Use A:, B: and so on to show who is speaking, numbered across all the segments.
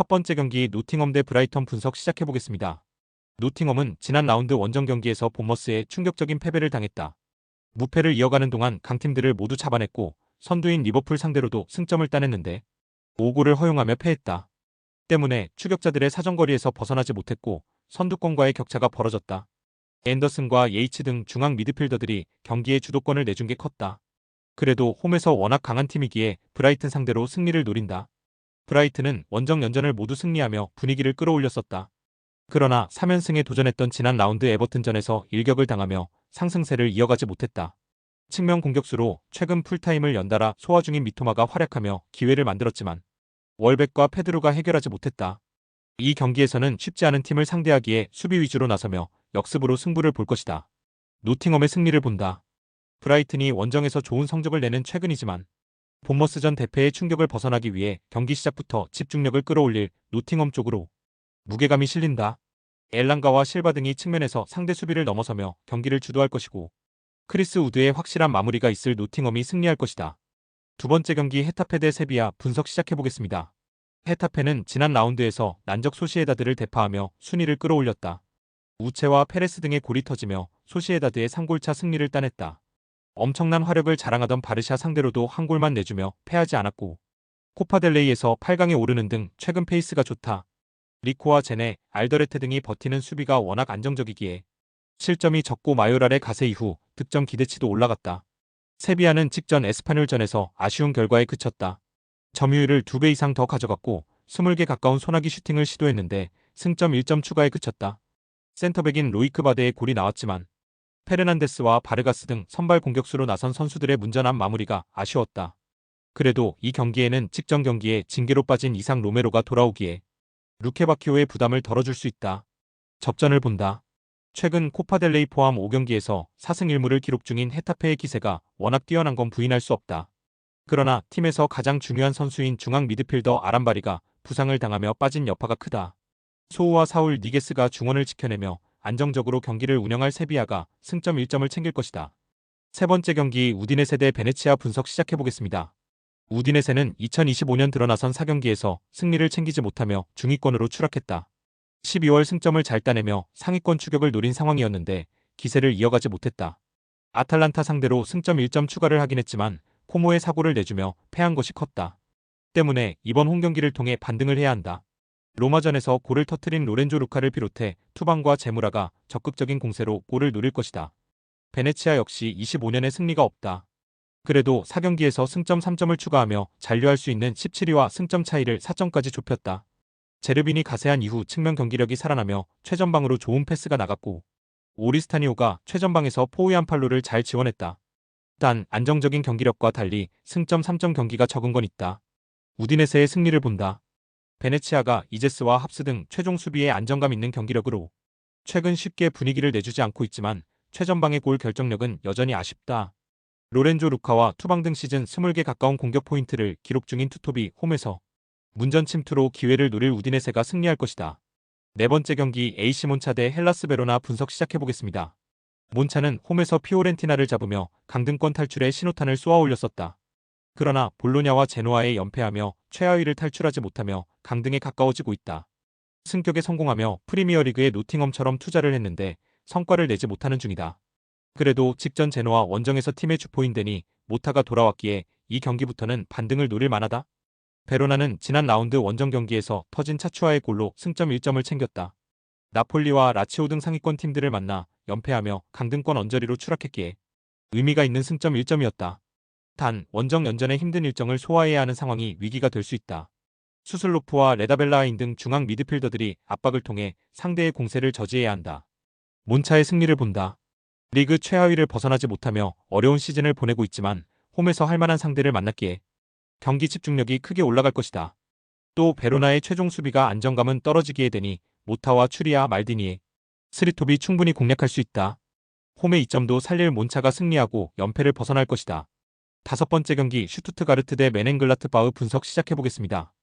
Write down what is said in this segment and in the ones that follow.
A: 번째 경기 노팅엄 대 브라이턴 분석 시작해보겠습니다. 노팅엄은 지난 라운드 원정 경기에서 본머스에 충격적인 패배를 당했다. 무패를 이어가는 동안 강팀들을 모두 잡아냈고 선두인 리버풀 상대로도 승점을 따냈는데 5골을 허용하며 패했다. 때문에 추격자들의 사정거리에서 벗어나지 못했고 선두권과의 격차가 벌어졌다. 앤더슨과 예이츠 등 중앙 미드필더들이 경기의 주도권을 내준 게 컸다. 그래도 홈에서 워낙 강한 팀이기에 브라이튼 상대로 승리를 노린다. 브라이튼은 원정 연전을 모두 승리하며 분위기를 끌어올렸었다. 그러나 3연승에 도전했던 지난 라운드 에버튼전에서 일격을 당하며 상승세를 이어가지 못했다. 측면 공격수로 최근 풀타임을 연달아 소화 중인 미토마가 활약하며 기회를 만들었지만 월백과 페드루가 해결하지 못했다. 이 경기에서는 쉽지 않은 팀을 상대하기에 수비 위주로 나서며 역습으로 승부를 볼 것이다. 노팅엄의 승리를 본다. 브라이튼이 원정에서 좋은 성적을 내는 최근이지만 본머스전 대패의 충격을 벗어나기 위해 경기 시작부터 집중력을 끌어올릴 노팅엄 쪽으로 무게감이 실린다. 엘랑가와 실바 등이 측면에서 상대 수비를 넘어서며 경기를 주도할 것이고 크리스 우드의 확실한 마무리가 있을 노팅엄이 승리할 것이다. 두 번째 경기 헤타페 대 세비야 분석 시작해보겠습니다. 헤타페는 지난 라운드에서 난적 소시에다드를 대파하며 순위를 끌어올렸다. 우체와 페레스 등의 골이 터지며 소시에다드의 3골차 승리를 따냈다. 엄청난 화력을 자랑하던 바르샤 상대로도 한 골만 내주며 패하지 않았고 코파델레이에서 8강에 오르는 등 최근 페이스가 좋다. 리코와 제네, 알더레테 등이 버티는 수비가 워낙 안정적이기에 실점이 적고 마요랄의 가세 이후 득점 기대치도 올라갔다. 세비야는 직전 에스파뇰전에서 아쉬운 결과에 그쳤다. 점유율을 2배 이상 더 가져갔고 20개 가까운 소나기 슈팅을 시도했는데 승점 1점 추가에 그쳤다. 센터백인 로이크 바데의 골이 나왔지만 페르난데스와 바르가스 등 선발 공격수로 나선 선수들의 문전한 마무리가 아쉬웠다. 그래도 이 경기에는 직전 경기에 징계로 빠진 이상 로메로가 돌아오기에 루케바키오의 부담을 덜어줄 수 있다. 접전을 본다. 최근 코파델레이 포함 5경기에서 4승 1무를 기록 중인 헤타페의 기세가 워낙 뛰어난 건 부인할 수 없다. 그러나 팀에서 가장 중요한 선수인 중앙 미드필더 아람바리가 부상을 당하며 빠진 여파가 크다. 소우와 사울 니게스가 중원을 지켜내며 안정적으로 경기를 운영할 세비야가 승점 1점을 챙길 것이다. 세 번째 경기 우디네세 대 베네치아 분석 시작해보겠습니다. 우디네세는 2025년 들어나선 4경기에서 승리를 챙기지 못하며 중위권으로 추락했다. 12월 승점을 잘 따내며 상위권 추격을 노린 상황이었는데 기세를 이어가지 못했다. 아탈란타 상대로 승점 1점 추가를 하긴 했지만 코모의 사고를 내주며 패한 것이 컸다. 때문에 이번 홈경기를 통해 반등을 해야 한다. 로마전에서 골을 터뜨린 로렌조 루카를 비롯해 투방과 제무라가 적극적인 공세로 골을 노릴 것이다. 베네치아 역시 25년의 승리가 없다. 그래도 4경기에서 승점 3점을 추가하며 잔류할 수 있는 17위와 승점 차이를 4점까지 좁혔다. 제르빈이 가세한 이후 측면 경기력이 살아나며 최전방으로 좋은 패스가 나갔고 오리스타니오가 최전방에서 포우얀 팔로를 잘 지원했다. 단 안정적인 경기력과 달리 승점 3점 경기가 적은 건 있다. 우디네세의 승리를 본다. 베네치아가 이제스와 합스 등 최종 수비에 안정감 있는 경기력으로 최근 쉽게 분위기를 내주지 않고 있지만 최전방의 골 결정력은 여전히 아쉽다. 로렌조 루카와 투방 등 시즌 20개 가까운 공격 포인트를 기록 중인 투톱이 홈에서 문전 침투로 기회를 노릴 우디네세가 승리할 것이다. 네 번째 경기 AC 몬차 대 헬라스 베로나 분석 시작해보겠습니다. 몬차는 홈에서 피오렌티나를 잡으며 강등권 탈출에 신호탄을 쏘아 올렸었다. 그러나 볼로냐와 제노아에 연패하며 최하위를 탈출하지 못하며 강등에 가까워지고 있다. 승격에 성공하며 프리미어리그의 노팅엄처럼 투자를 했는데 성과를 내지 못하는 중이다. 그래도 직전 제노아 원정에서 팀의 주포인 데니 모타가 돌아왔기에 이 경기부터는 반등을 노릴 만하다. 베로나는 지난 라운드 원정 경기에서 터진 차추아의 골로 승점 1점을 챙겼다. 나폴리와 라치오 등 상위권 팀들을 만나 연패하며 강등권 언저리로 추락했기에 의미가 있는 승점 1점이었다. 단 원정 연전의 힘든 일정을 소화해야 하는 상황이 위기가 될 수 있다. 수슬로프와 레다벨라인 등 중앙 미드필더들이 압박을 통해 상대의 공세를 저지해야 한다. 몬차의 승리를 본다. 리그 최하위를 벗어나지 못하며 어려운 시즌을 보내고 있지만 홈에서 할 만한 상대를 만났기에 경기 집중력이 크게 올라갈 것이다. 또 베로나의 최종 수비가 안정감은 떨어지기에 되니 모타와 추리아 말디니의 스리톱이 충분히 공략할 수 있다. 홈의 이점도 살릴 몬차가 승리하고 연패를 벗어날 것이다. 다섯 번째 경기 슈투트가르트 대 메넨글라트바흐 분석 시작해보겠습니다.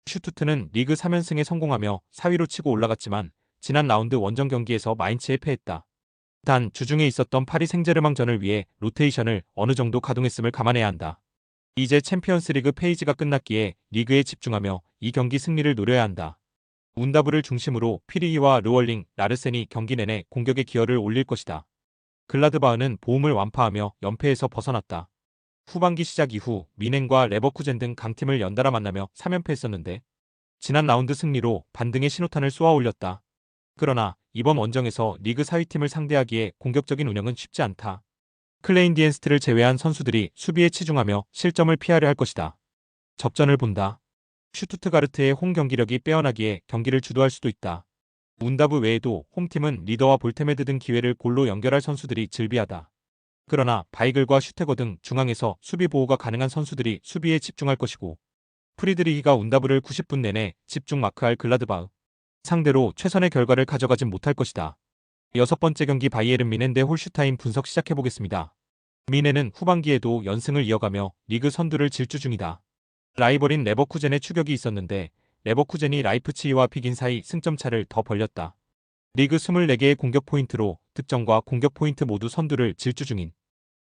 A: 슈투트는 리그 3연승에 성공하며 4위로 치고 올라갔지만 지난 라운드 원정 경기에서 마인츠에 패했다. 단 주중에 있었던 파리 생제르맹전을 위해 로테이션을 어느 정도 가동했음을 감안해야 한다. 이제 챔피언스리그 페이지가 끝났기에 리그에 집중하며 이 경기 승리를 노려야 한다. 운다브를 중심으로 피리히와 르월링, 라르센이 경기 내내 공격의 기여를 올릴 것이다. 글라드바흐는 보움을 완파하며 연패에서 벗어났다. 후반기 시작 이후 미넨과 레버쿠젠 등 강팀을 연달아 만나며 3연패했었는데 지난 라운드 승리로 반등의 신호탄을 쏘아 올렸다. 그러나 이번 원정에서 리그 4위 팀을 상대하기에 공격적인 운영은 쉽지 않다. 클레인디엔스트를 제외한 선수들이 수비에 치중하며 실점을 피하려 할 것이다. 접전을 본다. 슈투트가르트의 홈 경기력이 빼어나기에 경기를 주도할 수도 있다. 운다브 외에도 홈팀은 리더와 볼테메드 등 기회를 골로 연결할 선수들이 즐비하다. 그러나 바이글과 슈테거 등 중앙에서 수비 보호가 가능한 선수들이 수비에 집중할 것이고 프리드리히가 운다브를 90분 내내 집중 마크할 글라드바흐 상대로 최선의 결과를 가져가진 못할 것이다. 여섯 번째 경기 바이에른 미넨 대 홀슈타인 분석 시작해보겠습니다. 미넨은 후반기에도 연승을 이어가며 리그 선두를 질주 중이다. 라이벌인 레버쿠젠의 추격이 있었는데 레버쿠젠이 라이프치히와 비긴 사이 승점 차를 더 벌렸다. 리그 24개의 공격 포인트로 득점과 공격 포인트 모두 선두를 질주 중인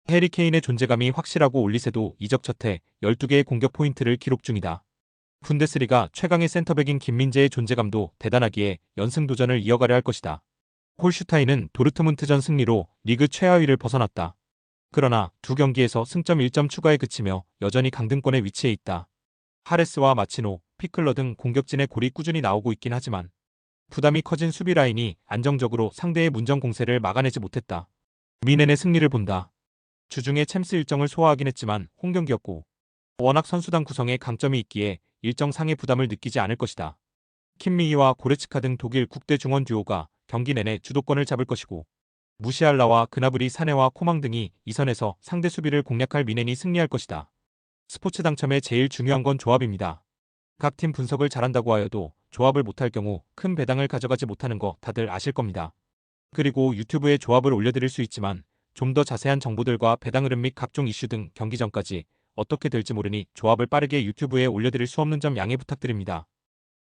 A: 해리 케인의 존재감이 확실하고 올리세도 이적 첫해 12개의 공격 포인트를 기록 중이다. 분데스리가 최강의 센터백인 김민재의 존재감도 대단하기에 연승 도전을 이어가려 할 것이다. 홀슈타인은 도르트문트전 승리로 리그 최하위를 벗어났다. 그러나 두 경기에서 승점 1점 추가에 그치며 여전히 강등권에 위치해 있다. 하레스와 마치노, 피클러 등 공격진의 골이 꾸준히 나오고 있긴 하지만 부담이 커진 수비 라인이 안정적으로 상대의 문전 공세를 막아내지 못했다. 미넨의 승리를 본다. 주중에 챔스 일정을 소화하긴 했지만 홈경기였고 워낙 선수단 구성에 강점이 있기에 일정상의 부담을 느끼지 않을 것이다. 킴미히와 고레츠카 등 독일 국대 중원 듀오가 경기 내내 주도권을 잡을 것이고 무시알라와 그나브리 사네와 코망 등이 이선에서 상대 수비를 공략할 미넨이 승리할 것이다. 스포츠 당첨에 제일 중요한 건 조합입니다. 각 팀 분석을 잘한다고 하여도 조합을 못할 경우 큰 배당을 가져가지 못하는 거 다들 아실 겁니다. 그리고 유튜브에 조합을 올려드릴 수 있지만 좀 더 자세한 정보들과 배당 흐름 및 각종 이슈 등 경기 전까지 어떻게 될지 모르니 조합을 빠르게 유튜브에 올려드릴 수 없는 점 양해 부탁드립니다.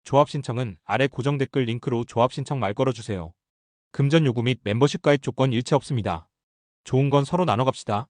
A: 조합 신청은 아래 고정 댓글 링크로 조합 신청 말 걸어주세요. 금전 요구 및 멤버십 가입 조건 일체 없습니다. 좋은 건 서로 나눠 갑시다.